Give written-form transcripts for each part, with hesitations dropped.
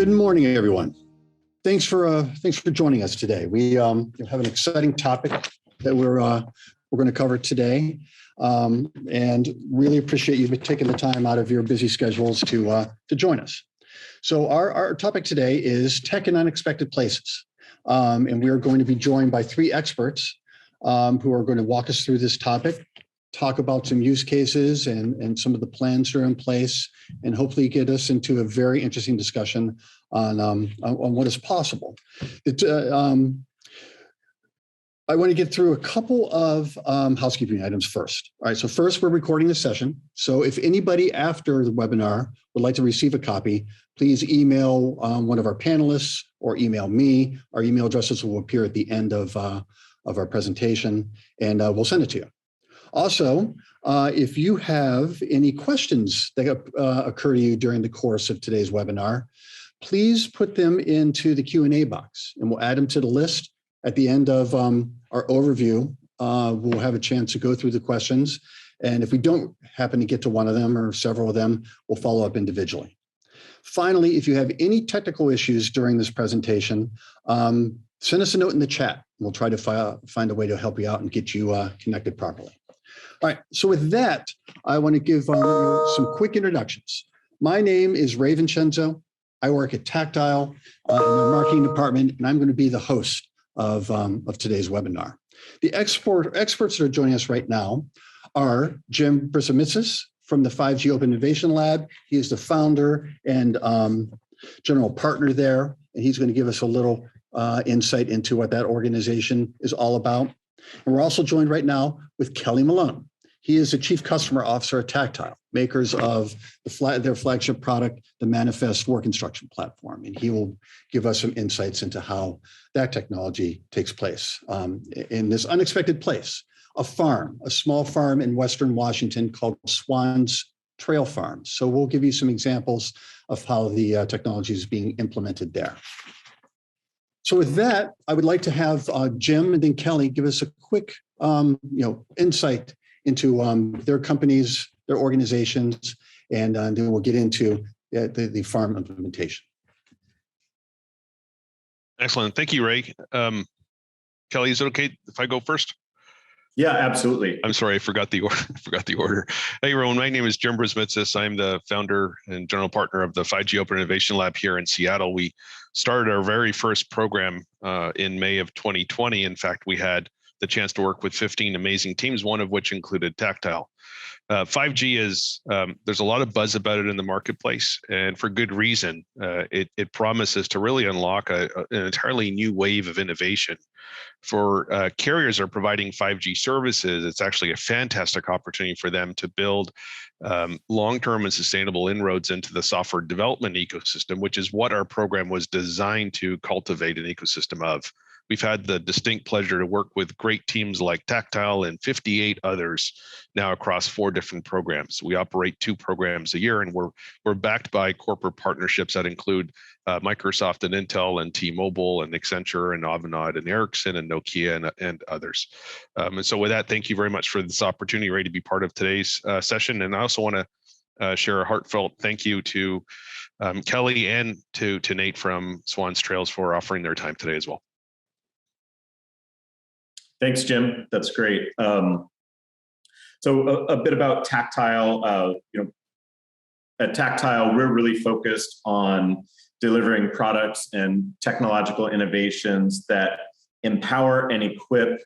Good morning, everyone. Thanks for joining us today. We have an exciting topic that we're going to cover today, and really appreciate you taking the time out of your busy schedules to join us. So our topic today is tech in unexpected places, and we are going to be joined by three experts who are going to walk us through this topic, talk about some use cases and some of the plans that are in place, and hopefully get us into a very interesting discussion on what is possible. I want to get through a couple of housekeeping items first. All right, so first, we're recording this session. So if anybody after the webinar would like to receive a copy, please email one of our panelists or email me. Our email addresses will appear at the end of our presentation, and we'll send it to you. Also, if you have any questions that occur to you during the course of today's webinar, please put them into the Q&A box, and we'll add them to the list. At the end of our overview, we'll have a chance to go through the questions, and if we don't happen to get to one of them or several of them, we'll follow up individually. Finally, if you have any technical issues during this presentation, send us a note in the chat. We'll try to find a way to help you out and get you connected properly. All right, so with that, I want to give some quick introductions. My name is Ray Vincenzo. I work at Tactile in the marketing department, and I'm going to be the host of today's webinar. The experts that are joining us right now are Jim Brisimitzis from the 5G Open Innovation Lab. He is the founder and general partner there, and he's going to give us a little insight into what that organization is all about. And we're also joined right now with Kelly Malone. He is the Chief Customer Officer at Tactile, makers of their flagship product, the Manifest Work Instruction Platform. And he will give us some insights into how that technology takes place in this unexpected place, a small farm in Western Washington called Swanstrail Farm. So we'll give you some examples of how the technology is being implemented there. So with that, I would like to have Jim and then Kelly give us a quick insight into their companies, their organizations, and then we'll get into the farm implementation. Excellent. Thank you, Ray. Kelly, is it okay if I go first? Yeah, absolutely. I'm sorry, I forgot the order. Hey, everyone. My name is Jim Brisimitzis. I'm the founder and general partner of the 5G Open Innovation Lab here in Seattle. We started our very first program in May of 2020. In fact, we had the chance to work with 15 amazing teams, one of which included Tactile. 5G is, there's a lot of buzz about it in the marketplace, and for good reason. It promises to really unlock an entirely new wave of innovation. For carriers that are providing 5G services, it's actually a fantastic opportunity for them to build long-term and sustainable inroads into the software development ecosystem, which is what our program was designed to cultivate an ecosystem of. We've had the distinct pleasure to work with great teams like Tactile and 58 others now across 4 different programs. We operate 2 programs a year, and we're backed by corporate partnerships that include Microsoft and Intel and T-Mobile and Accenture and Augmented and Ericsson and Nokia and others. And so with that, thank you very much for this opportunity, Ray, to be part of today's session. And I also want to share a heartfelt thank you to Kelly and to Nate from Swanstrail for offering their time today as well. Thanks, Jim. That's great. So a bit about Tactile. At Tactile, we're really focused on delivering products and technological innovations that empower and equip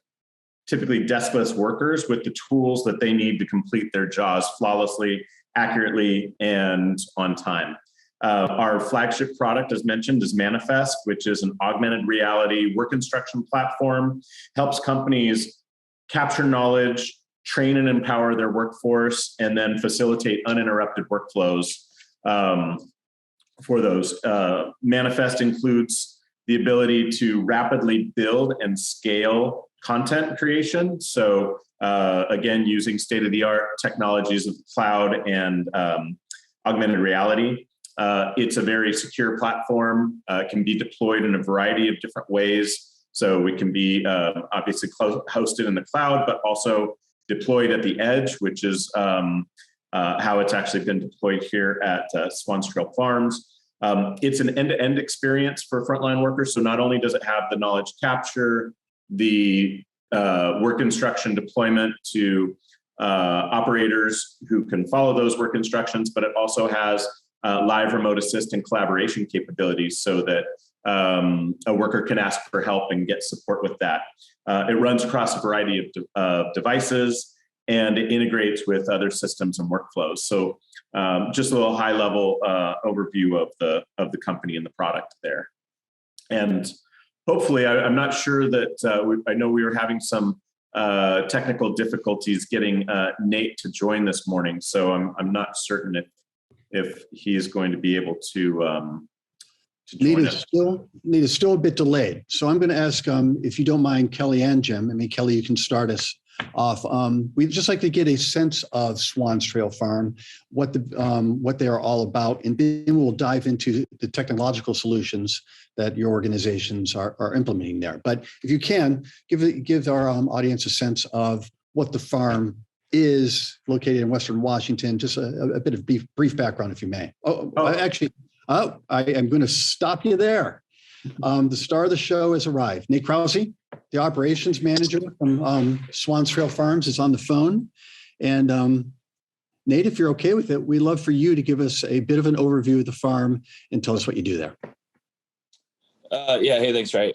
typically deskless workers with the tools that they need to complete their jobs flawlessly, accurately, and on time. Our flagship product, as mentioned, is Manifest, which is an augmented reality work instruction platform, helps companies capture knowledge, train and empower their workforce, and then facilitate uninterrupted workflows for those. Manifest includes the ability to rapidly build and scale content creation. So again, using state-of-the-art technologies of the cloud and augmented reality. It's a very secure platform, can be deployed in a variety of different ways. So it can be obviously hosted in the cloud, but also deployed at the edge, which is how it's actually been deployed here at Swanstrail Farms. It's an end-to-end experience for frontline workers. So not only does it have the knowledge capture, the work instruction deployment to operators who can follow those work instructions, but it also has live remote assist and collaboration capabilities so that a worker can ask for help and get support with that. It runs across a variety of devices, and it integrates with other systems and workflows. So just a little high level overview of the company and the product there. And hopefully, I'm not sure that I know we were having some technical difficulties getting Nate to join this morning. So I'm not certain if he is going to be able to join us. Nate is still a bit delayed. So I'm going to ask, if you don't mind, Kelly and Jim. I mean, Kelly, you can start us off. We'd just like to get a sense of Swanstrail Farm, what they are all about, and then we'll dive into the technological solutions that your organizations are implementing there. But if you can, give our audience a sense of what the farm is, located in Western Washington, just a bit of brief background, if you may. I am going to stop you there. The star of the show has arrived. Nate Crowley, the operations manager from Swanstrail Farms, is on the phone. And Nate, if you're okay with it, we'd love for you to give us a bit of an overview of the farm and tell us what you do there. Hey, thanks, Ray.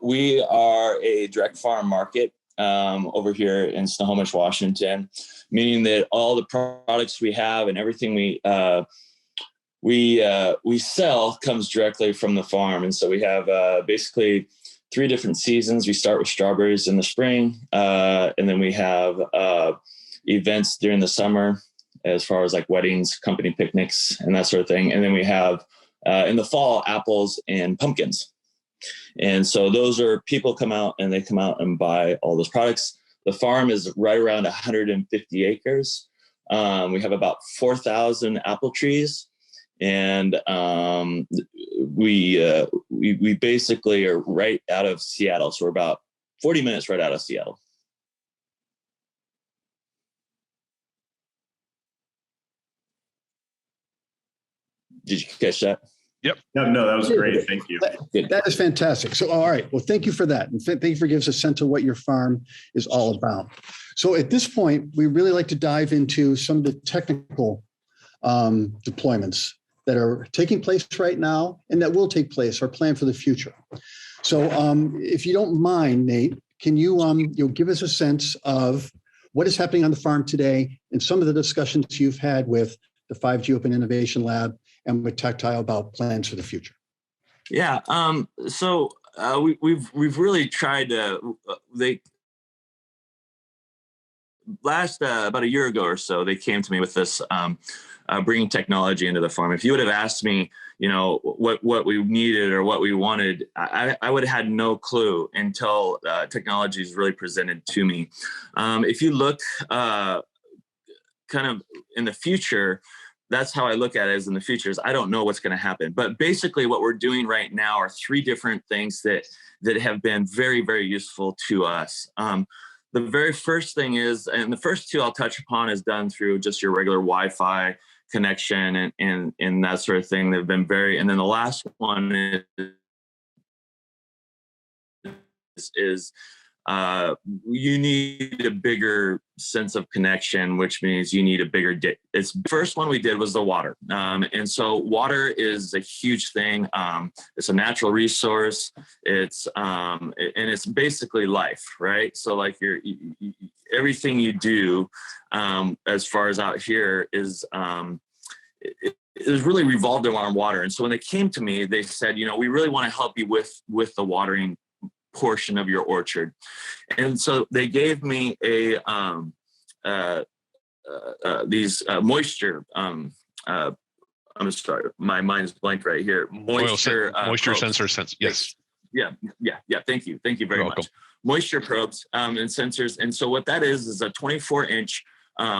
We are a direct farm market over here in Snohomish, Washington, meaning that all the products we have and everything we sell comes directly from the farm. And so we have basically 3 different seasons. We start with strawberries in the spring, and then we have events during the summer as far as like weddings, company picnics, and that sort of thing. And then we have in the fall, apples and pumpkins. And so those are people come out and buy all those products. The farm is right around 150 acres. We have about 4,000 apple trees. And we basically are right out of Seattle. So we're about 40 minutes right out of Seattle. Did you catch that? Yep. No, that was great. Thank you. That is fantastic. So, all right. Well, thank you for that. And thank you for giving us a sense of what your farm is all about. So at this point, we really like to dive into some of the technical deployments that are taking place right now and that will take place or plan for the future. So if you don't mind, Nate, can you give us a sense of what is happening on the farm today and some of the discussions you've had with the 5G Open Innovation Lab and with Tactile about plans for the future? Yeah. So we've really tried to, about a year ago or so, they came to me with this, bringing technology into the farm. If you would have asked me, what we needed or what we wanted, I would have had no clue until technology is really presented to me. If you look kind of in the future, that's how I look at it, as in the future is I don't know what's going to happen. But basically what we're doing right now are 3 different things that have been very, very useful to us. The very first thing is, and the first 2 I'll touch upon, is done through just your regular Wi-Fi connection and that sort of thing. They've been and then the last one is you need a bigger sense of connection, which means you need a bigger it's the first one we did was the water. And so water is a huge thing. It's a natural resource. It's and it's basically life, right? So like everything you do as far as out here is really revolved around water. And so when they came to me, they said, we really want to help you with the watering portion of your orchard. And so they gave me these moisture I'm sorry, my mind's blank right here. Moisture sensor sense. Yes. Yeah. Thank you very much. Moisture probes and sensors. And so what that is a 24-inch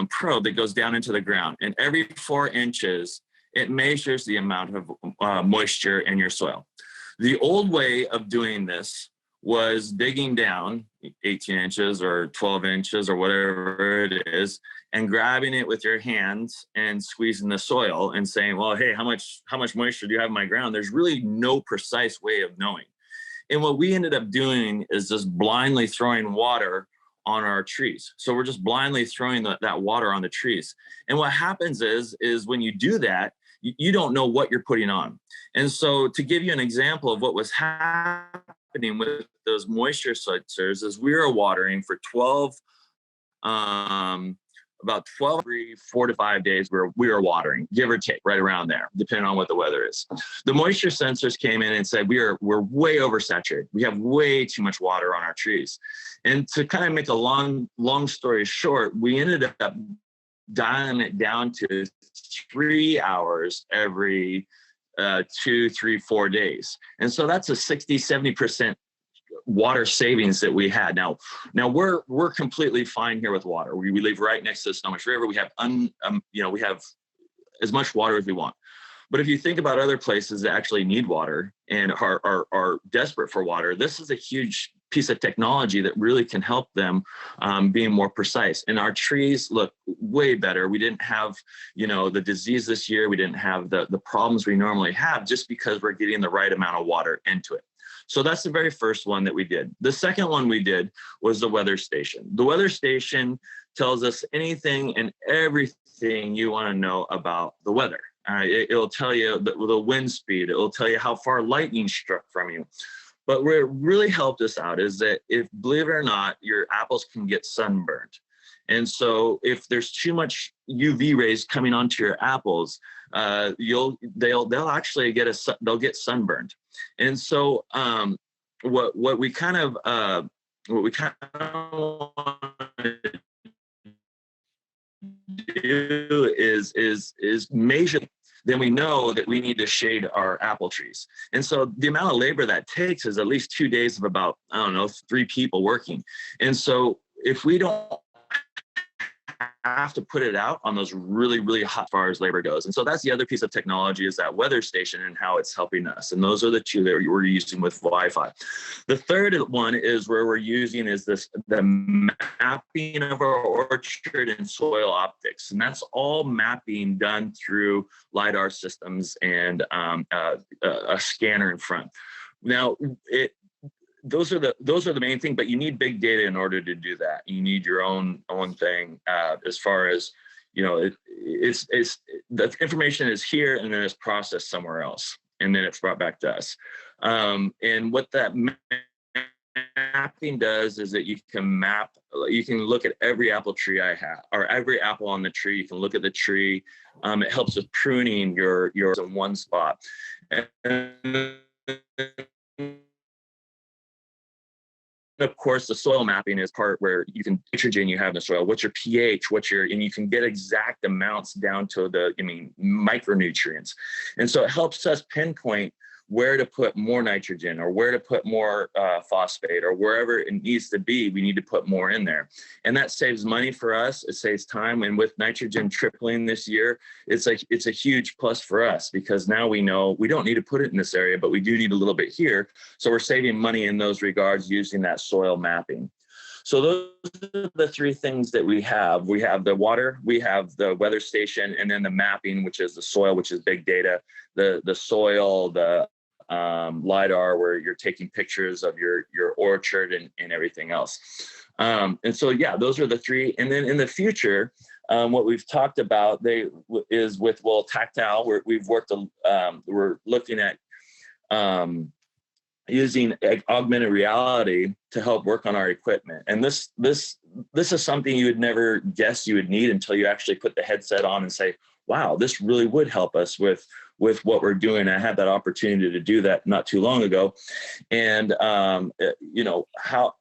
probe that goes down into the ground, and every 4 inches it measures the amount of moisture in your soil. The old way of doing this was digging down 18 inches or 12 inches or whatever it is, and grabbing it with your hands and squeezing the soil and saying, well, hey, how much moisture do you have in my ground? There's really no precise way of knowing. And what we ended up doing is just blindly throwing water on our trees. So we're just blindly throwing that water on the trees. And what happens is when you do that, you don't know what you're putting on. And so to give you an example of what was happening with those moisture sensors is we were watering for 12, about 12, every 4 to 5 days we were watering, give or take, right around there, depending on what the weather is. The moisture sensors came in and said, we're way oversaturated. We have way too much water on our trees. And to kind of make a long story short, we ended up dialing it down to 3 hours every 2, 3, 4 days. And so that's a 60-70% water savings that we had. Now we're completely fine here with water. We live right next to the Snohomish River. We have we have as much water as we want. But if you think about other places that actually need water and are desperate for water, this is a huge piece of technology that really can help them being more precise. And our trees look way better. We didn't have, the disease this year. We didn't have the problems we normally have just because we're getting the right amount of water into it. So that's the very first one that we did. The second one we did was the weather station. The weather station tells us anything and everything you want to know about the weather. It'll tell you the wind speed. It will tell you how far lightning struck from you. But where it really helped us out is that believe it or not, your apples can get sunburned. And so if there's too much UV rays coming onto your apples, they'll actually get sunburned. And so what we kind of want to do is measure. Then we know that we need to shade our apple trees. And so the amount of labor that takes is at least 2 days of about, 3 people working. And so if we don't have to put it out on those really, really hot as far as labor goes. And so that's the other piece of technology is that weather station and how it's helping us. And those are the two that we're using with Wi-Fi. The third one is where we're using is the mapping of our orchard and soil optics. And that's all mapping done through LiDAR systems and a scanner in front. Now, those are the main thing, but you need big data in order to do that. You need your own thing as far as, it's the information is here and then it's processed somewhere else. And then it's brought back to us. And what that mapping does is that you can look at every apple tree I have, or every apple on the tree. You can look at the tree. It helps with pruning your in one spot. And of course, the soil mapping is part where you can nitrogen you have in the soil, what's your pH, and you can get exact amounts down to micronutrients. And so it helps us pinpoint where to put more nitrogen or where to put more phosphate or wherever it needs to be, we need to put more in there. And that saves money for us. It saves time. And with nitrogen tripling this year, it's a huge plus for us because now we know we don't need to put it in this area, but we do need a little bit here. So we're saving money in those regards using that soil mapping. So those are the 3 things that we have. We have the water, we have the weather station, and then the mapping, which is the soil, which is big data, the soil, the LiDAR, where you're taking pictures of your orchard and everything else. And so, yeah, those are the 3. And then in the future, what we've talked about is with tactile. We're looking at using augmented reality to help work on our equipment. And this is something you would never guess you would need until you actually put the headset on and say, wow, this really would help us with what we're doing. I had that opportunity to do that not too long ago. And, how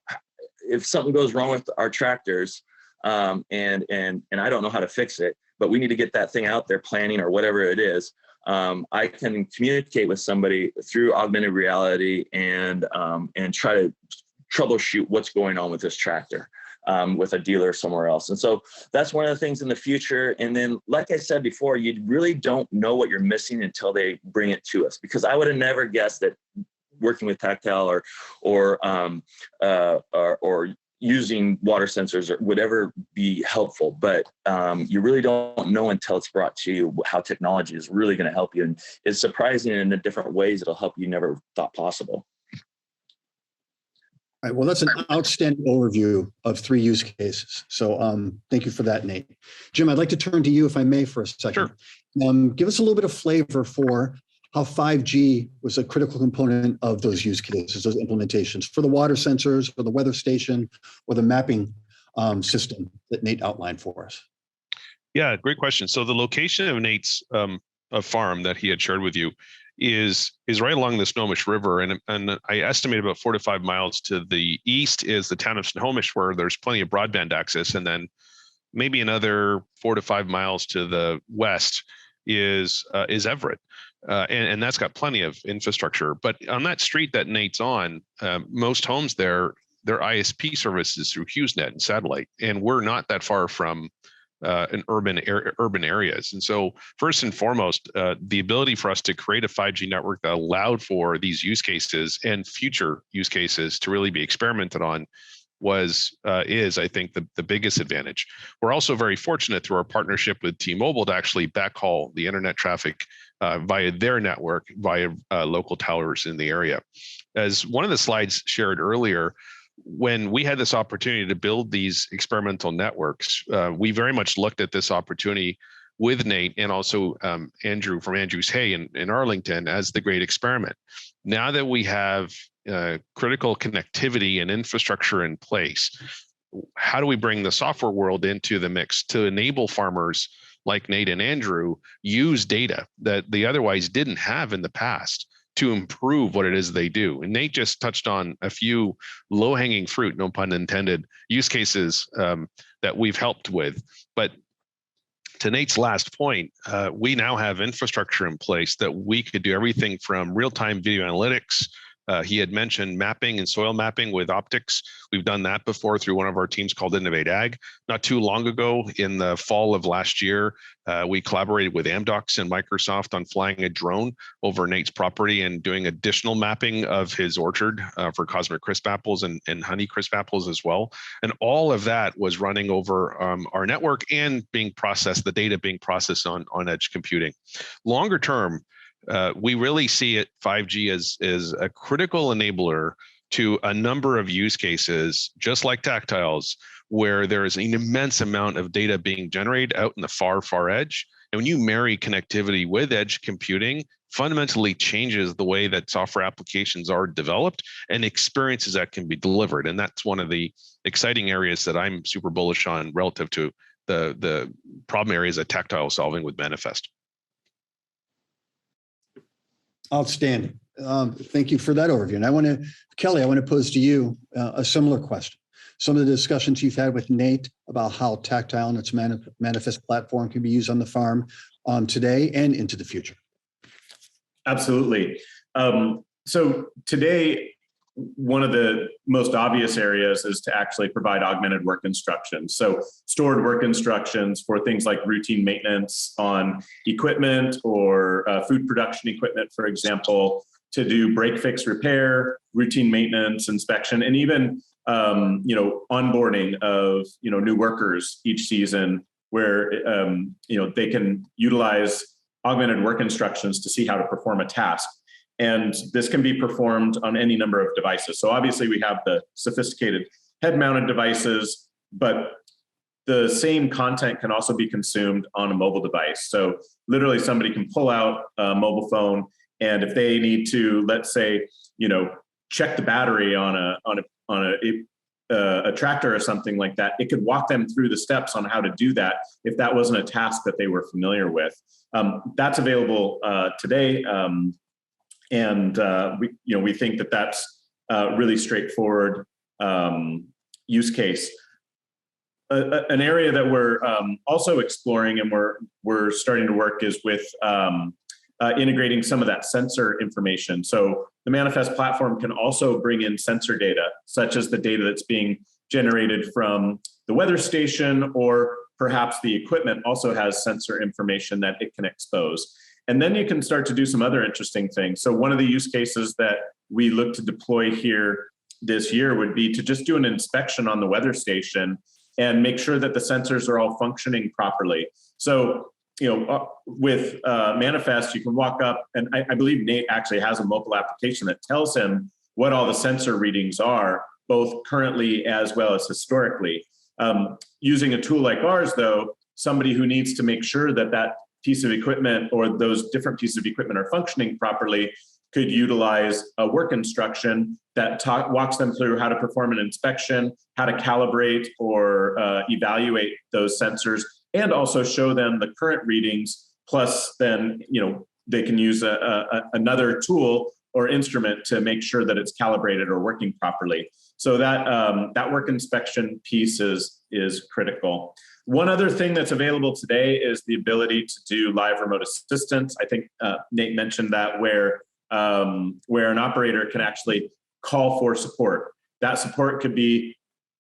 if something goes wrong with our tractors and I don't know how to fix it, but we need to get that thing out there planning or whatever it is. I can communicate with somebody through augmented reality and try to troubleshoot what's going on with this tractor with a dealer somewhere else. And so that's one of the things in the future. And then, like I said before, you really don't know what you're missing until they bring it to us, because I would have never guessed that working with tactile or using water sensors or whatever be helpful, but you really don't know until it's brought to you how technology is really going to help you, and it's surprising in the different ways it'll help you never thought possible. All right, well, that's an outstanding overview of 3 use cases. So thank you for that, Nate. Jim, I'd like to turn to you, if I may, for a second. Sure. Give us a little bit of flavor for how 5G was a critical component of those use cases, those implementations for the water sensors, for the weather station, or the mapping system that Nate outlined for us. Yeah, great question. So the location of Nate's farm that he had shared with you is right along the Snohomish River, and I estimate about 4 to 5 miles to the east is the town of Snohomish, where there's plenty of broadband access, and then maybe another 4 to 5 miles to the west is Everett, and that's got plenty of infrastructure. But on that street that Nate's on, most homes there, their ISP services through HughesNet and satellite, and we're not that far from in urban areas. And so first and foremost, the ability for us to create a 5G network that allowed for these use cases and future use cases to really be experimented on is, I think, the biggest advantage. We're also very fortunate through our partnership with T-Mobile to actually backhaul the internet traffic via their network, via local towers in the area. As one of the slides shared earlier, when we had this opportunity to build these experimental networks, we very much looked at this opportunity with Nate and also Andrew from Andrews Hay in Arlington as the great experiment. Now that we have critical connectivity and infrastructure in place, how do we bring the software world into the mix to enable farmers like Nate and Andrew use data that they otherwise didn't have in the past to improve what it is they do? And Nate just touched on a few low-hanging fruit, no pun intended, use cases that we've helped with. But to Nate's last point, we now have infrastructure in place that we could do everything from real-time video analytics. He had mentioned mapping and soil mapping with optics. We've done that before through one of our teams called Innovate Ag. Not too long ago, in the fall of last year, we collaborated with Amdocs and Microsoft on flying a drone over Nate's property and doing additional mapping of his orchard for cosmic crisp apples and honey crisp apples as well. And all of that was running over our network and being processed, the data being processed on edge computing. Longer term, we really see it 5G as a critical enabler to a number of use cases, just like tactiles, where there is an immense amount of data being generated out in the far edge. And when you marry connectivity with edge computing, fundamentally changes the way that software applications are developed and experiences that can be delivered. And that's one of the exciting areas that I'm super bullish on relative to the problem areas that Tactile is solving with Manifest. Outstanding. Thank you for that overview. And Kelly, I want to pose to you a similar question. Some of the discussions you've had with Nate about how Tactile and its Manifest platform can be used on the farm today and into the future. Absolutely. So today, one of the most obvious areas is to actually provide augmented work instructions. So stored work instructions for things like routine maintenance on equipment or food production equipment, for example, to do break fix repair, routine maintenance, inspection, and even onboarding of new workers each season, where they can utilize augmented work instructions to see how to perform a task. And this can be performed on any number of devices. So obviously we have the sophisticated head-mounted devices, but the same content can also be consumed on a mobile device. So literally somebody can pull out a mobile phone, and if they need to, let's say, check the battery on a tractor or something like that, it could walk them through the steps on how to do that if that wasn't a task that they were familiar with. That's available today. And we think that that's a really straightforward use case. An area that we're also exploring and we're starting to work is with integrating some of that sensor information. So the Manifest platform can also bring in sensor data, such as the data that's being generated from the weather station, or perhaps the equipment also has sensor information that it can expose. And then you can start to do some other interesting things. So one of the use cases that we look to deploy here this year would be to just do an inspection on the weather station and make sure that the sensors are all functioning properly. So, with Manifest, you can walk up, and I believe Nate actually has a mobile application that tells him what all the sensor readings are, both currently as well as historically. Using a tool like ours, though, somebody who needs to make sure that that piece of equipment or those different pieces of equipment are functioning properly could utilize a work instruction that walks them through how to perform an inspection, how to calibrate or evaluate those sensors, and also show them the current readings. Plus, then they can use another tool or instrument to make sure that it's calibrated or working properly. So that work inspection piece is critical. One other thing that's available today is the ability to do live remote assistance. I think Nate mentioned that where an operator can actually call for support. That support could be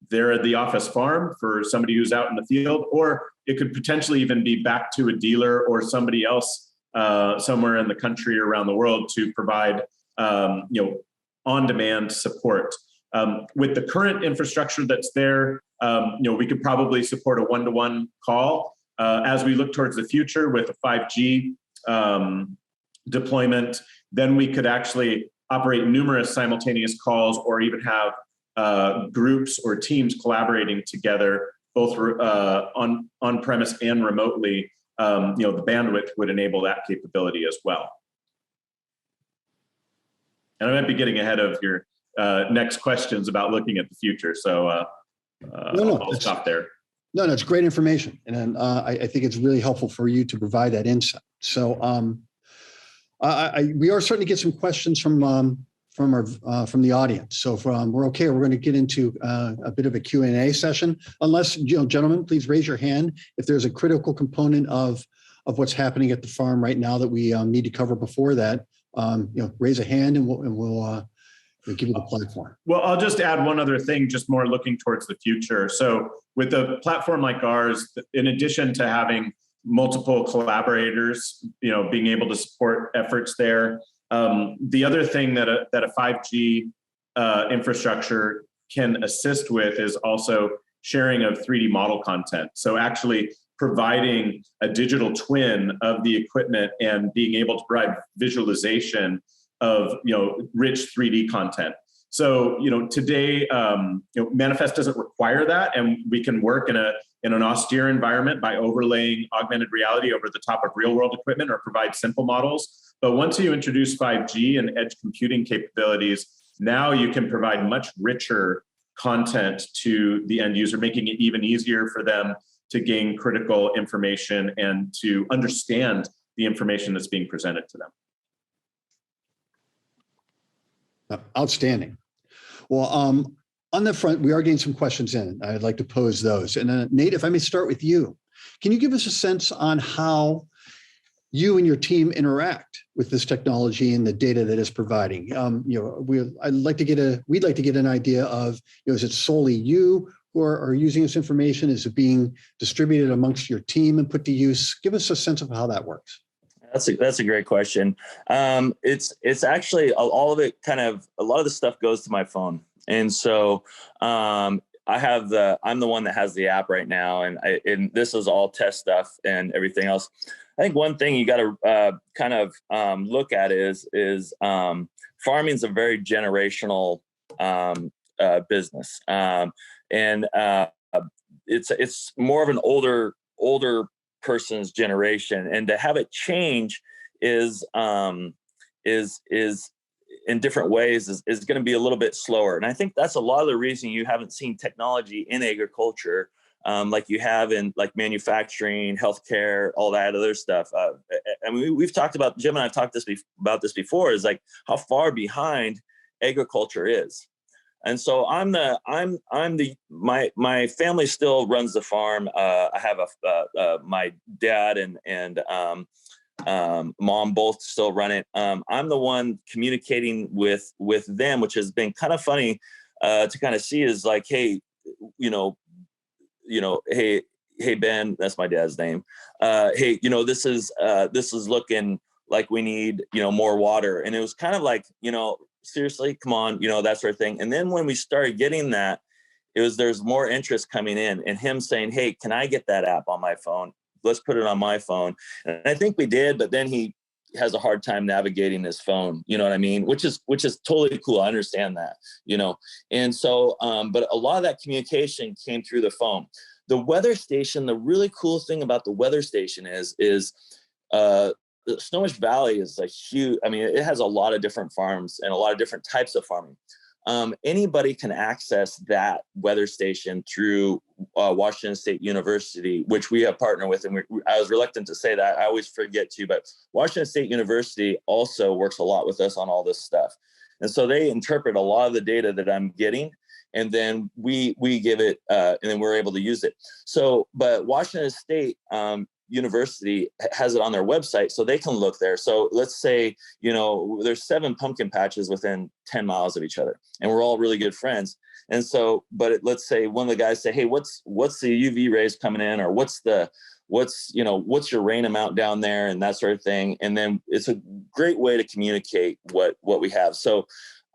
there at the office farm for somebody who's out in the field, or it could potentially even be back to a dealer or somebody else somewhere in the country or around the world to provide on-demand support. With the current infrastructure that's there, we could probably support a one-to-one call. As we look towards the future with a 5G deployment, then we could actually operate numerous simultaneous calls or even have groups or teams collaborating together, both on-premise and remotely. The bandwidth would enable that capability as well. And I might be getting ahead of your next questions about looking at the future. So I'll stop there. No, that's great information. And I think it's really helpful for you to provide that insight. So we are starting to get some questions from the audience. So we're okay. We're going to get into a bit of a Q&A session. Unless, gentlemen, please raise your hand if there's a critical component of what's happening at the farm right now that we need to cover before that. Raise a hand and we'll give you the platform. Well, I'll just add one other thing, just more looking towards the future. So with a platform like ours, in addition to having multiple collaborators, being able to support efforts there, the other thing that a 5G infrastructure can assist with is also sharing of 3D model content. So actually providing a digital twin of the equipment and being able to provide visualization of rich 3D content. So today Manifest doesn't require that, and we can work in an austere environment by overlaying augmented reality over the top of real world equipment or provide simple models. But once you introduce 5G and edge computing capabilities, now you can provide much richer content to the end user, making it even easier for them to gain critical information and to understand the information that's being presented to them. Outstanding. Well, on the front, we are getting some questions in. I'd like to pose those. And Nate, if I may start with you, can you give us a sense on how you and your team interact with this technology and the data that it's providing? We'd like to get an idea of, is it solely you who are using this information? Is it being distributed amongst your team and put to use? Give us a sense of how that works. That's a great question. It's actually all of it. A lot of the stuff goes to my phone, and so I'm the one that has the app right now, and this is all test stuff and everything else. I think one thing you got to look at is farming is a very generational business, and it's more of an older person's generation, and to have it change is in different ways is going to be a little bit slower. And I think that's a lot of the reason you haven't seen technology in agriculture like you have in like manufacturing, healthcare, all that other stuff. We've talked about, Jim and I've talked about this before, is like how far behind agriculture is. And so my family still runs the farm. I have my dad and mom both still run it. I'm the one communicating with them, which has been kind of funny to kind of see, is like, hey, hey Ben, that's my dad's name. Hey, this is looking like we need more water. And it was kind of like, seriously, come on, that sort of thing. And then when we started getting that, there's more interest coming in, and him saying, hey, can I get that app on my phone? Let's put it on my phone. And I think we did, but then he has a hard time navigating his phone, you know what I mean? Which is totally cool. I understand that, And so, but a lot of that communication came through the phone. The weather station, the really cool thing about the weather station is the Snohomish Valley is it has a lot of different farms and a lot of different types of farming. Anybody can access that weather station through Washington State University, which we have partnered with. And I was reluctant to say that. I always forget to, but Washington State University also works a lot with us on all this stuff. And so they interpret a lot of the data that I'm getting, and then we give it, and then we're able to use it. So, but Washington State University has it on their website, so they can look there. So let's say, there's 7 pumpkin patches within 10 miles of each other, and we're all really good friends. And so, but let's say one of the guys say, hey, what's the UV rays coming in, or what's your rain amount down there, and that sort of thing. And then it's a great way to communicate what we have. So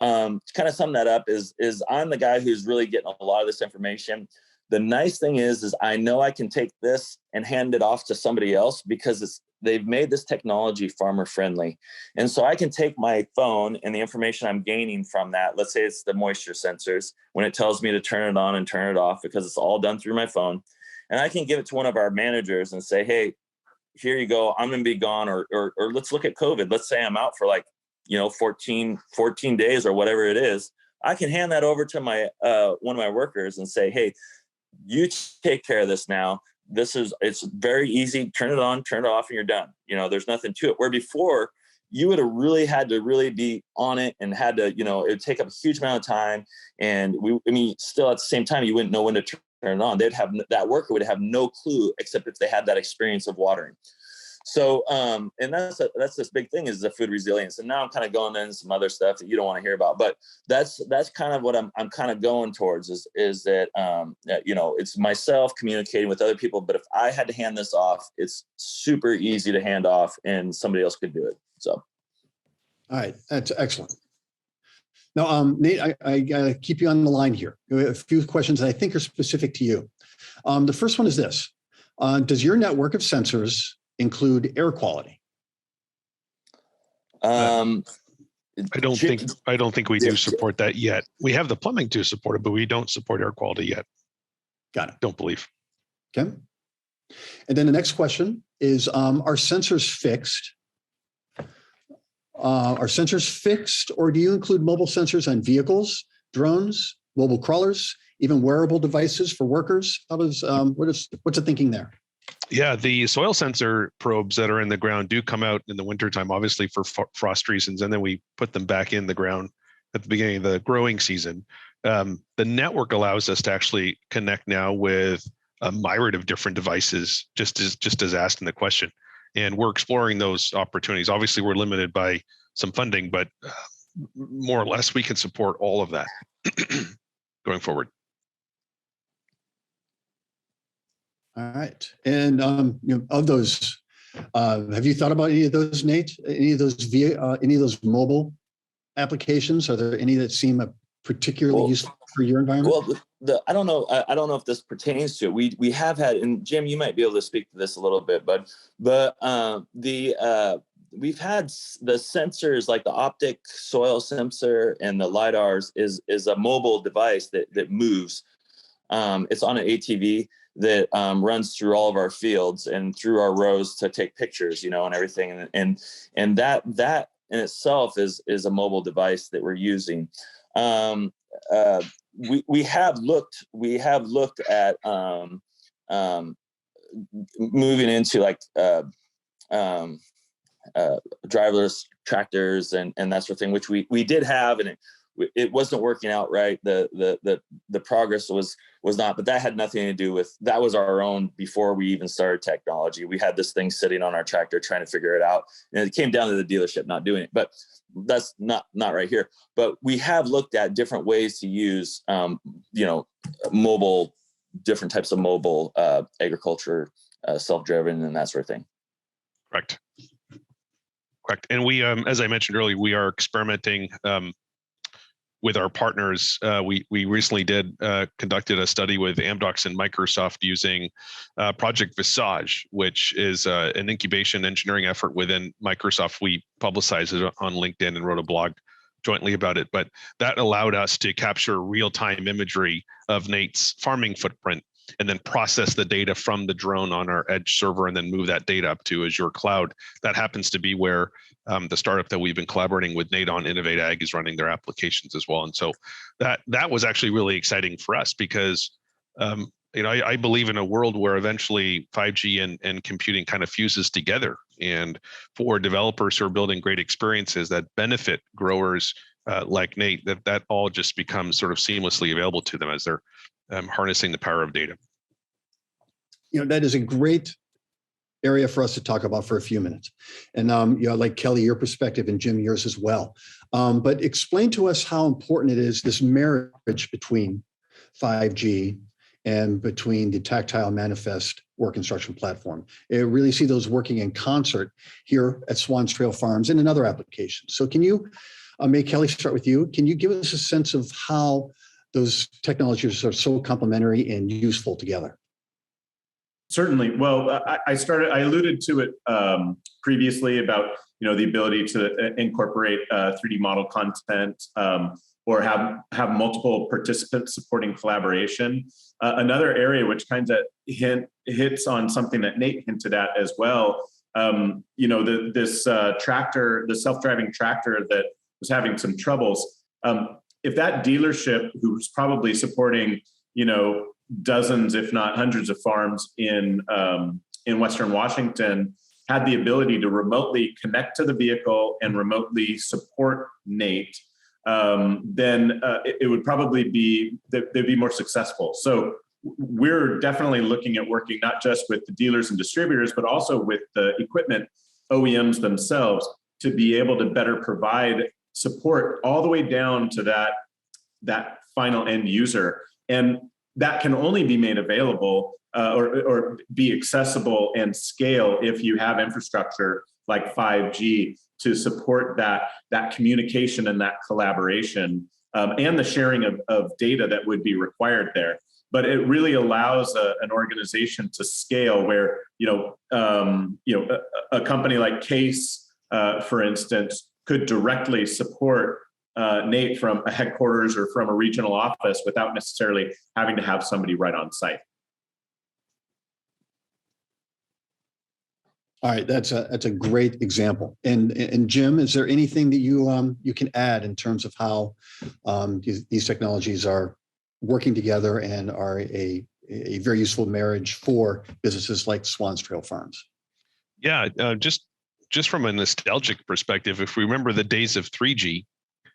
to kind of sum that up is I'm the guy who's really getting a lot of this information. The nice thing is I know I can take this and hand it off to somebody else, because they've made this technology farmer friendly. And so I can take my phone and the information I'm gaining from that. Let's say it's the moisture sensors, when it tells me to turn it on and turn it off, because it's all done through my phone. And I can give it to one of our managers and say, hey, here you go. I'm going to be gone. Or let's look at COVID. Let's say I'm out for 14 days or whatever it is. I can hand that over to my one of my workers and say, hey, you take care of this now. It's very easy. Turn it on, turn it off, and you're done. There's nothing to it. Where before, you would have really had to really be on it, and had to, it would take up a huge amount of time. And still at the same time, you wouldn't know when to turn it on. That worker would have no clue, except if they had that experience of watering. So, and that's this big thing, is the food resilience. And now I'm kind of going into some other stuff that you don't want to hear about, but that's kind of what I'm kind of going towards is that, it's myself communicating with other people. But if I had to hand this off, it's super easy to hand off, and somebody else could do it. So. All right. That's excellent. Now, Nate, I gotta keep you on the line here. A few questions that I think are specific to you. The first one is this: does your network of sensors include air quality? I don't think we do support that yet. We have the plumbing to support it, but we don't support air quality yet. Got it. Don't believe. Okay. And then the next question is: are sensors fixed? Are sensors fixed, or do you include mobile sensors on vehicles, drones, mobile crawlers, even wearable devices for workers? What's the thinking there? Yeah, the soil sensor probes that are in the ground do come out in the wintertime, obviously for frost reasons, and then we put them back in the ground at the beginning of the growing season. The network allows us to actually connect now with a myriad of different devices, just as asked in the question. And we're exploring those opportunities. Obviously, we're limited by some funding, but more or less, we can support all of that going forward. All right. And of those, have you thought about any of those, Nate? Any of those mobile applications? Are there any that seem particularly useful for your environment? Well, I don't know. I don't know if this pertains to it. We have had, and Jim, you might be able to speak to this a little bit, but we've had the sensors, like the optic soil sensor and the LiDARs is a mobile device that moves. It's on an ATV that runs through all of our fields and through our rows to take pictures, and everything. And that in itself is a mobile device that we're using. We have looked at moving into like driverless tractors and that sort of thing, which we did have, and it wasn't working out right. The progress was not, but that had nothing to do with, that was our own before we even started technology. We had this thing sitting on our tractor trying to figure it out, and it came down to the dealership not doing it. But that's not right here. But we have looked at different ways to use mobile, different types of mobile agriculture, self-driven and that sort of thing. Correct. And we, as I mentioned earlier, we are experimenting with our partners. We recently conducted a study with Amdocs and Microsoft using Project Visage, which is an incubation engineering effort within Microsoft. We publicized it on LinkedIn and wrote a blog jointly about it, but that allowed us to capture real-time imagery of Nate's farming footprint and then process the data from the drone on our edge server and then move that data up to Azure Cloud. That happens to be where the startup that we've been collaborating with Nate on, Innovate Ag, is running their applications as well. And so that was actually really exciting for us because I believe in a world where eventually 5G and computing kind of fuses together. And for developers who are building great experiences that benefit growers like Nate, that all just becomes sort of seamlessly available to them as they're harnessing the power of data. That is a great area for us to talk about for a few minutes. And like Kelly, your perspective, and Jim, yours as well. But explain to us how important it is, this marriage between 5G and between the tactile manifest work instruction platform. I really see those working in concert here at Swanstrail Farms and in other applications. So can you, May Kelly, start with you. Can you give us a sense of how those technologies are so complementary and useful together? Certainly. Well, I alluded to it previously about the ability to incorporate 3D model content or have multiple participants supporting collaboration. Another area which kind of hits on something that Nate hinted at as well. This tractor, the self-driving tractor that was having some troubles. If that dealership, who's probably supporting dozens, if not hundreds of farms in Western Washington, had the ability to remotely connect to the vehicle and remotely support Nate, then it would probably be, they'd be more successful. So we're definitely looking at working not just with the dealers and distributors, but also with the equipment OEMs themselves to be able to better provide support all the way down to that final end user. And that can only be made available or be accessible and scale if you have infrastructure like 5G to support that communication and that collaboration and the sharing of data that would be required there. But it really allows an organization to scale where a company like Case, for instance, could directly support Nate from a headquarters or from a regional office without necessarily having to have somebody right on site. All right, that's a great example. And Jim, is there anything that you can add in terms of how these technologies are working together and are a very useful marriage for businesses like Swanstrail Farms? Yeah, just from a nostalgic perspective, if we remember the days of 3G,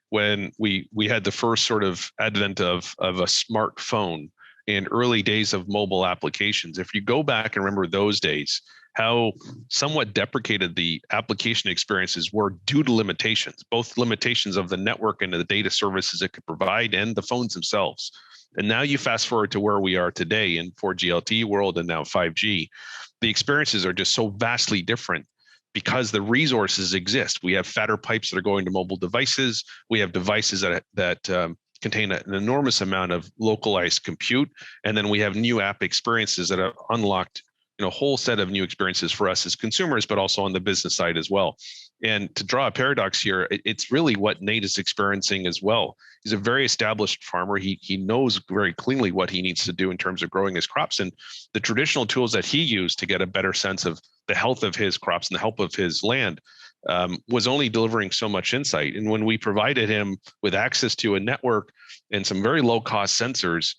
when we had the first sort of advent of a smartphone and early days of mobile applications, if you go back and remember those days, how somewhat deprecated the application experiences were due to limitations, both limitations of the network and the data services it could provide and the phones themselves. And now you fast forward to where we are today in 4G LTE world and now 5G, the experiences are just so vastly different because the resources exist. We have fatter pipes that are going to mobile devices. We have devices that contain an enormous amount of localized compute. And then we have new app experiences that have unlocked a whole set of new experiences for us as consumers, but also on the business side as well. And to draw a paradox here, it's really what Nate is experiencing as well. He's a very established farmer. He knows very cleanly what he needs to do in terms of growing his crops. And the traditional tools that he used to get a better sense of the health of his crops and the health of his land was only delivering so much insight. And when we provided him with access to a network and some very low cost sensors,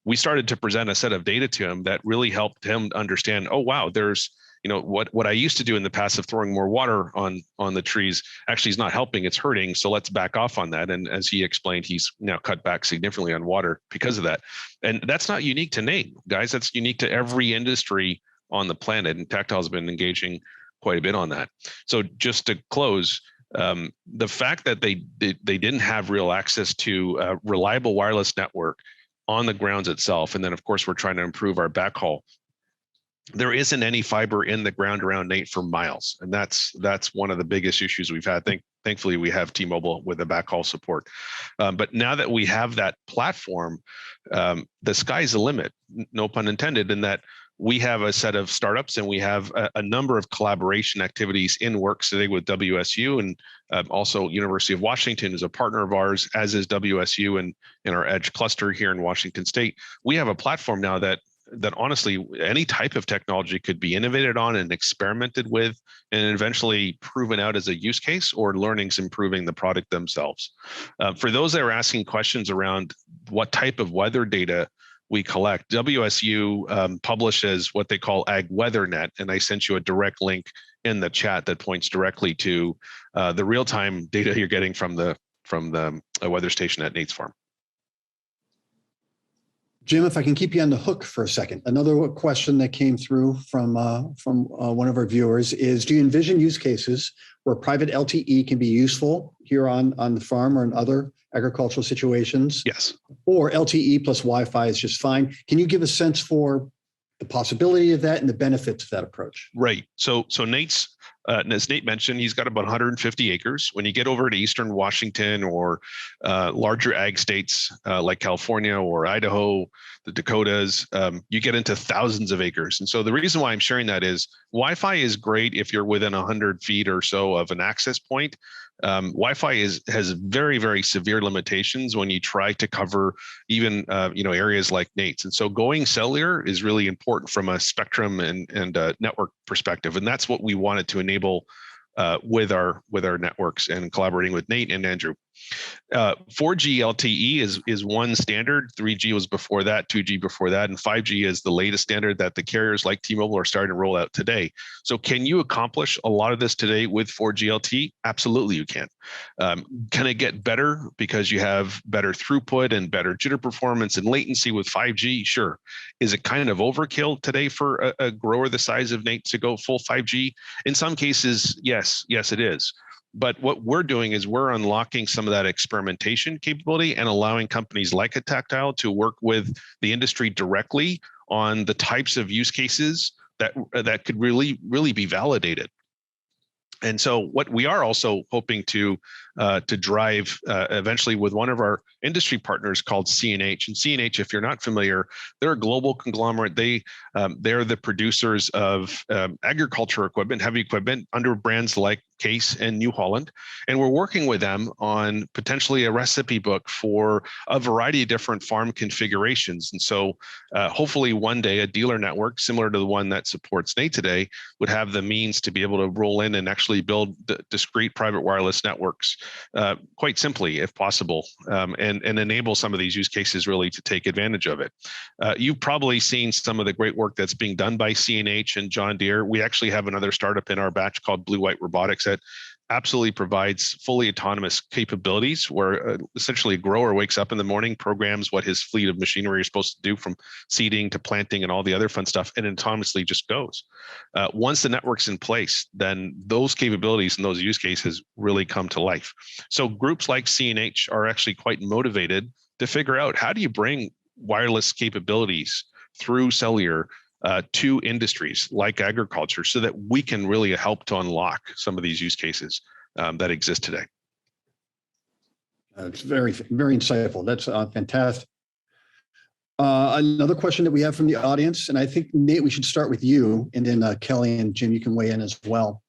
we started to present a set of data to him that really helped him understand, oh, wow, there's, what I used to do in the past of throwing more water on the trees actually is not helping, it's hurting. So let's back off on that. And as he explained, he's now cut back significantly on water because of that. And that's not unique to Nate, guys. That's unique to every industry on the planet. And Tactile's been engaging quite a bit on that. So just to close, the fact that they didn't have real access to a reliable wireless network on the grounds itself. And then, of course, we're trying to improve our backhaul. there isn't any fiber in the ground around Nate for miles, and that's one of the biggest issues we've had. Thankfully, we have T-Mobile with the backhaul support, but now that we have that platform, the sky's the limit. No pun intended. In that we have a set of startups and we have a number of collaboration activities in works today with WSU, and also University of Washington is a partner of ours, as is WSU and in our Edge cluster here in Washington State. We have a platform now that honestly any type of technology could be innovated on and experimented with and eventually proven out as a use case or learnings improving the product themselves. For those that are asking questions around what type of weather data we collect, WSU publishes what they call Ag WeatherNet, and I sent you a direct link in the chat that points directly to the real-time data you're getting from the weather station at Nate's farm. Jim, if I can keep you on the hook for a second, another question that came through from one of our viewers is: do you envision use cases where private LTE can be useful here on the farm or in other agricultural situations? Yes. Or LTE plus Wi-Fi is just fine. Can you give a sense for the possibility of that and the benefits of that approach? Right. So Nate's, as Nate mentioned, he's got about 150 acres. When you get over to Eastern Washington or larger ag states like California or Idaho, the Dakotas, you get into thousands of acres. And so the reason why I'm sharing that is Wi-Fi is great if you're within 100 feet or so of an access point. Wi-Fi has very, very severe limitations when you try to cover even areas like Nate's. And so going cellular is really important from a spectrum and network perspective. And that's what we wanted to enable with our networks and collaborating with Nate and Andrew. 4G LTE is one standard. 3G was before that, 2G before that, and 5G is the latest standard that the carriers like T-Mobile are starting to roll out today. So can you accomplish a lot of this today with 4G LTE? Absolutely you can. Can it get better because you have better throughput and better jitter performance and latency with 5G? Sure. Is it kind of overkill today for a grower the size of Nate to go full 5G? In some cases, yes, it is. But what we're doing is we're unlocking some of that experimentation capability and allowing companies like a Tactile to work with the industry directly on the types of use cases that could really be validated. And so what we are also hoping to drive eventually with one of our industry partners called CNH. And CNH, if you're not familiar, they're a global conglomerate. They're the producers of agriculture equipment, heavy equipment under brands like Case and New Holland. And we're working with them on potentially a recipe book for a variety of different farm configurations. And so hopefully one day a dealer network similar to the one that supports Nate today would have the means to be able to roll in and actually build discrete private wireless networks quite simply, if possible, and enable some of these use cases really to take advantage of it. You've probably seen some of the great work that's being done by CNH and John Deere. We actually have another startup in our batch called Blue White Robotics that absolutely provides fully autonomous capabilities where essentially a grower wakes up in the morning, programs what his fleet of machinery is supposed to do from seeding to planting and all the other fun stuff, and autonomously just goes. Once the network's in place, then those capabilities and those use cases really come to life. So groups like CNH are actually quite motivated to figure out how do you bring wireless capabilities through cellular to industries like agriculture so that we can really help to unlock some of these use cases that exist today. It's very, very insightful. That's fantastic. Another question that we have from the audience, and I think, Nate, we should start with you, and then Kelly and Jim, you can weigh in as well.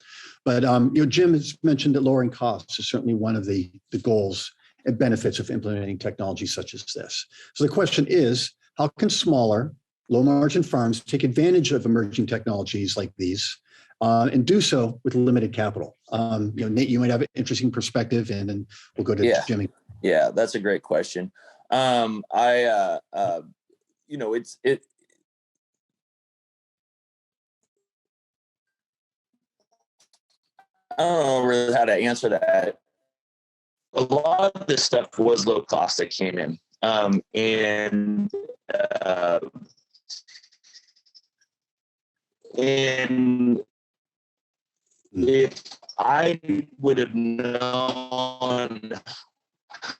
But Jim has mentioned that lowering costs is certainly one of the goals and benefits of implementing technology such as this. So the question is, how can smaller, low-margin farms take advantage of emerging technologies like these and do so with limited capital? Nate, you might have an interesting perspective, and then we'll go to Jimmy. Yeah, that's a great question. I don't know really how to answer that. A lot of this stuff was low cost that came in. And if I would have known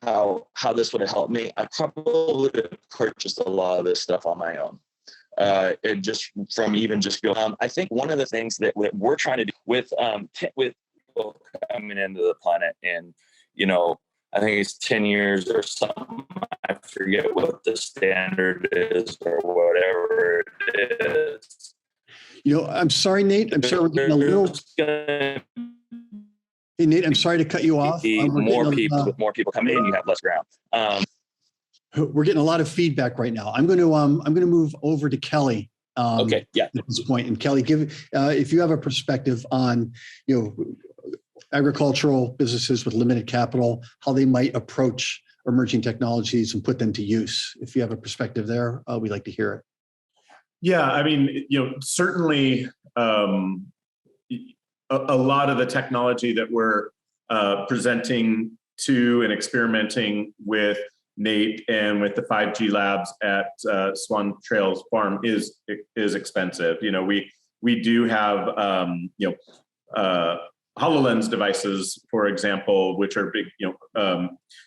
how this would have helped me, I probably would have purchased a lot of this stuff on my own. just from even just go. I think one of the things that we're trying to do with people coming into the planet, and I think it's 10 years or something. I forget what the standard is or whatever it is. I'm sorry, Nate. I'm sorry, we're getting a little. Hey, Nate, I'm sorry to cut you off. More people coming in, you have less ground. We're getting a lot of feedback right now. I'm going to move over to Kelly. Okay. Yeah. At this point, and Kelly, if you have a perspective on, agricultural businesses with limited capital, how they might approach emerging technologies and put them to use. If you have a perspective there, we'd like to hear it. Yeah, I mean, certainly a lot of the technology that we're presenting to and experimenting with Nate and with the 5G labs at Swanstrail's farm is expensive. We do have HoloLens devices, for example, which are big,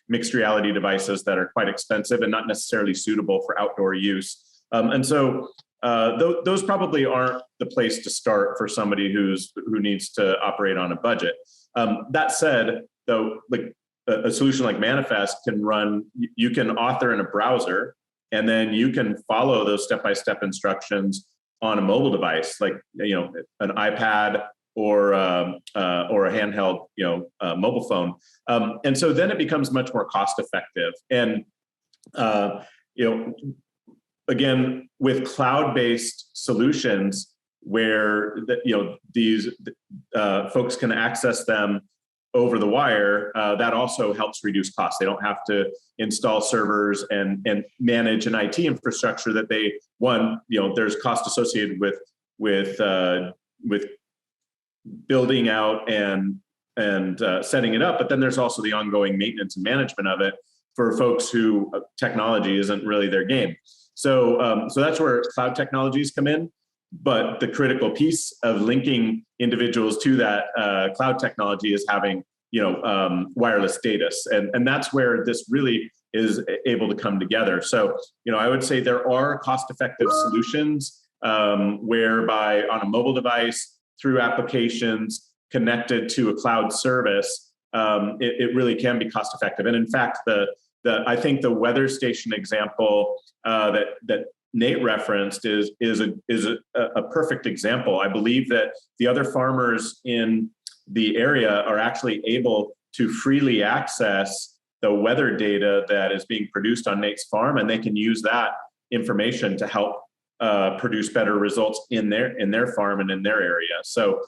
mixed reality devices that are quite expensive and not necessarily suitable for outdoor use. And so those probably aren't the place to start for somebody who needs to operate on a budget. That said, though, like a solution like Manifest can run, you can author in a browser, and then you can follow those step-by-step instructions on a mobile device, like an iPad or a handheld, mobile phone. And so then it becomes much more cost-effective. And again, with cloud-based solutions where these folks can access them over the wire, that also helps reduce costs. They don't have to install servers and manage an IT infrastructure that there's cost associated with building out and setting it up, but then there's also the ongoing maintenance and management of it for folks who technology isn't really their game. So that's where cloud technologies come in. But the critical piece of linking individuals to that cloud technology is having, wireless data. And that's where this really is able to come together. So, I would say there are cost-effective solutions whereby on a mobile device, through applications connected to a cloud service, it really can be cost-effective. And in fact, I think the weather station example that Nate referenced is a perfect example. I believe that the other farmers in the area are actually able to freely access the weather data that is being produced on Nate's farm, and they can use that information to help produce better results in their farm and in their area. So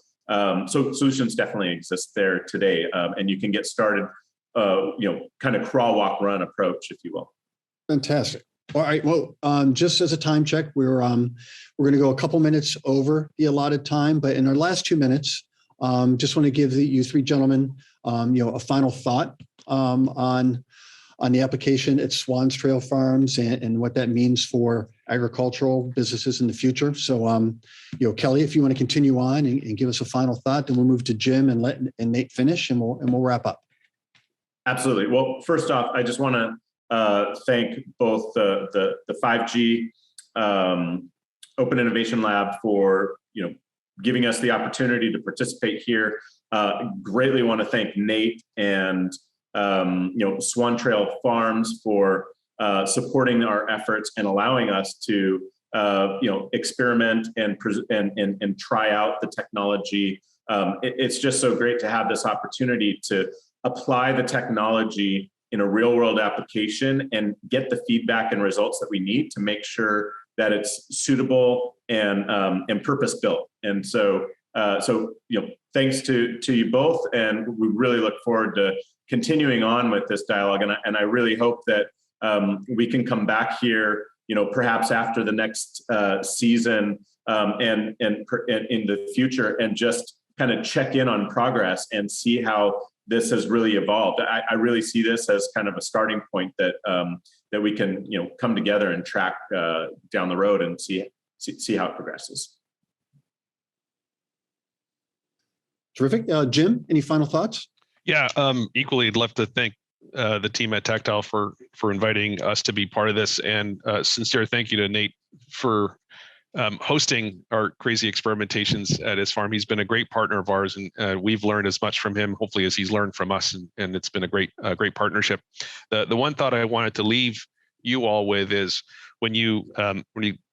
solutions definitely exist there today, and you can get started, kind of crawl, walk, run approach, if you will. Fantastic. All right. Well, just as a time check, we're going to go a couple minutes over the allotted time, but in our last 2 minutes, just want to give you three gentlemen, a final thought on the application at Swanstrail Farms and what that means for agricultural businesses in the future. So, Kelly, if you want to continue on and give us a final thought, then we'll move to Jim and let Nate finish, and we'll wrap up. Absolutely. Well, first off, I just want to thank both the 5G Open Innovation Lab for giving us the opportunity to participate here. Greatly want to thank Nate and Swanstrail Farms for supporting our efforts and allowing us to experiment and try out the technology. It's just so great to have this opportunity to apply the technology in a real world application and get the feedback and results that we need to make sure that it's suitable and purpose built. And so thanks to you both, and we really look forward to continuing on with this dialogue. And I really hope that we can come back here, perhaps after the next season and in the future, and just kind of check in on progress and see how this has really evolved. I really see this as kind of a starting point that we can come together and track down the road and see how it progresses. Terrific. Jim, any final thoughts? Yeah, equally, I'd love to thank the team at Tactile for inviting us to be part of this, and sincere thank you to Nate for hosting our crazy experimentations at his farm. He's been a great partner of ours, and we've learned as much from him, hopefully, as he's learned from us, and it's been a great partnership. The one thought I wanted to leave you all with is when you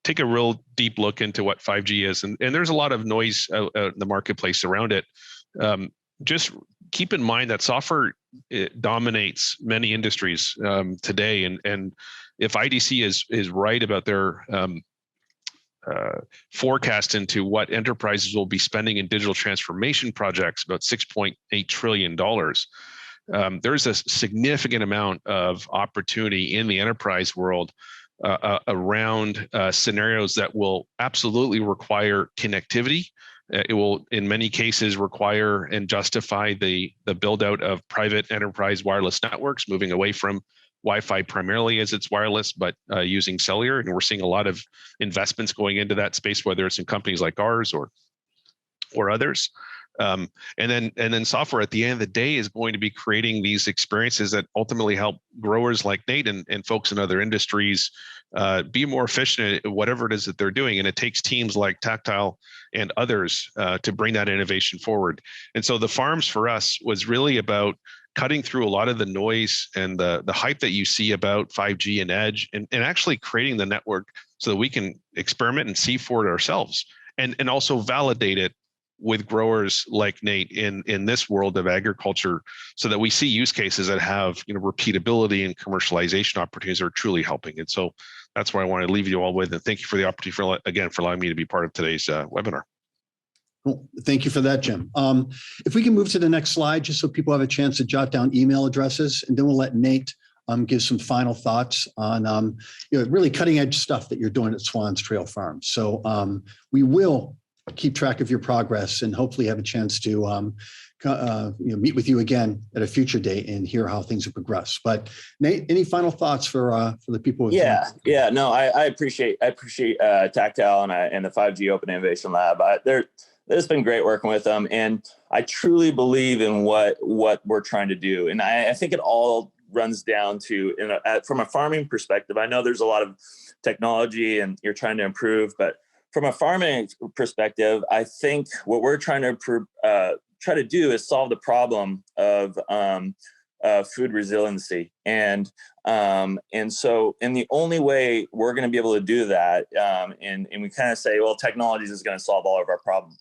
take a real deep look into what 5G is, and there's a lot of noise out in the marketplace around it. Just keep in mind that software dominates many industries today, and if IDC is right about their forecast into what enterprises will be spending in digital transformation projects, about $6.8 trillion. There's a significant amount of opportunity in the enterprise world around scenarios that will absolutely require connectivity. It will, in many cases, require and justify the build out of private enterprise wireless networks, moving away from Wi-Fi primarily as it's wireless, but using cellular. And we're seeing a lot of investments going into that space, whether it's in companies like ours or others. And then software at the end of the day is going to be creating these experiences that ultimately help growers like Nate and folks in other industries be more efficient at whatever it is that they're doing. And it takes teams like Tactile and others to bring that innovation forward. And so the farms for us was really about cutting through a lot of the noise and the hype that you see about 5G and edge, and actually creating the network so that we can experiment and see for it ourselves, and also validate it with growers like Nate in this world of agriculture, so that we see use cases that have repeatability and commercialization opportunities that are truly helping. And so that's what I want to leave you all with. And thank you for the opportunity for allowing me to be part of today's webinar. Cool. Thank you for that, Jim. If we can move to the next slide, just so people have a chance to jot down email addresses, and then we'll let Nate give some final thoughts on really cutting edge stuff that you're doing at Swanstrail Farm. So we will keep track of your progress and hopefully have a chance to meet with you again at a future date and hear how things have progressed. But Nate, any final thoughts for the people? No, I appreciate Tactile and the 5G Open Innovation Lab. It's been great working with them, and I truly believe in what we're trying to do. And I think it all runs down to, from a farming perspective, I know there's a lot of technology and you're trying to improve, but from a farming perspective, I think what we're trying to do is solve the problem of food resiliency. And the only way we're going to be able to do that, and we kind of say, well, technology is going to solve all of our problems.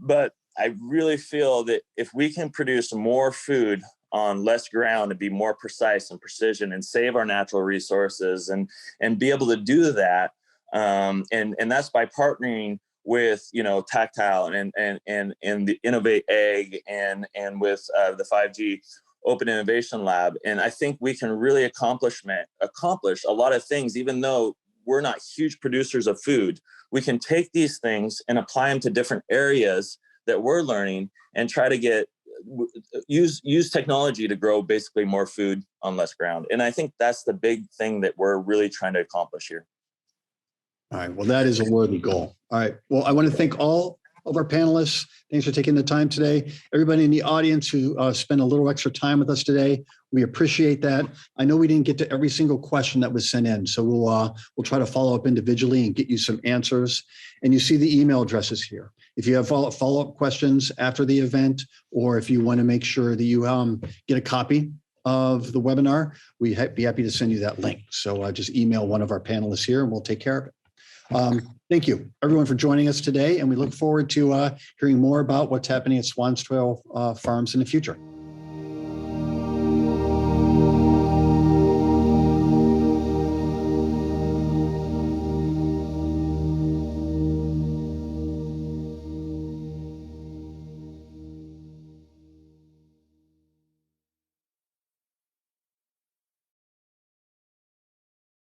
But I really feel that if we can produce more food on less ground and be more precise and precision and save our natural resources and be able to do that, and that's by partnering with Tactile and the Innovate Ag and with the 5G Open Innovation Lab. And I think we can really accomplish a lot of things. Even though we're not huge producers of food, we can take these things and apply them to different areas that we're learning and try to use technology to grow basically more food on less ground. And I think that's the big thing that we're really trying to accomplish here. All right. Well, that is a worthy goal. All right. Well, I want to thank all of our panelists. Thanks for taking the time today. Everybody in the audience who spent a little extra time with us today, we appreciate that. I know we didn't get to every single question that was sent in, so we'll try to follow up individually and get you some answers. And you see the email addresses here. If you have follow-up questions after the event, or if you want to make sure that you get a copy of the webinar, we'd be happy to send you that link. So just email one of our panelists here and we'll take care of it. Thank you, everyone, for joining us today, and we look forward to hearing more about what's happening at Swanstrail Farms in the future.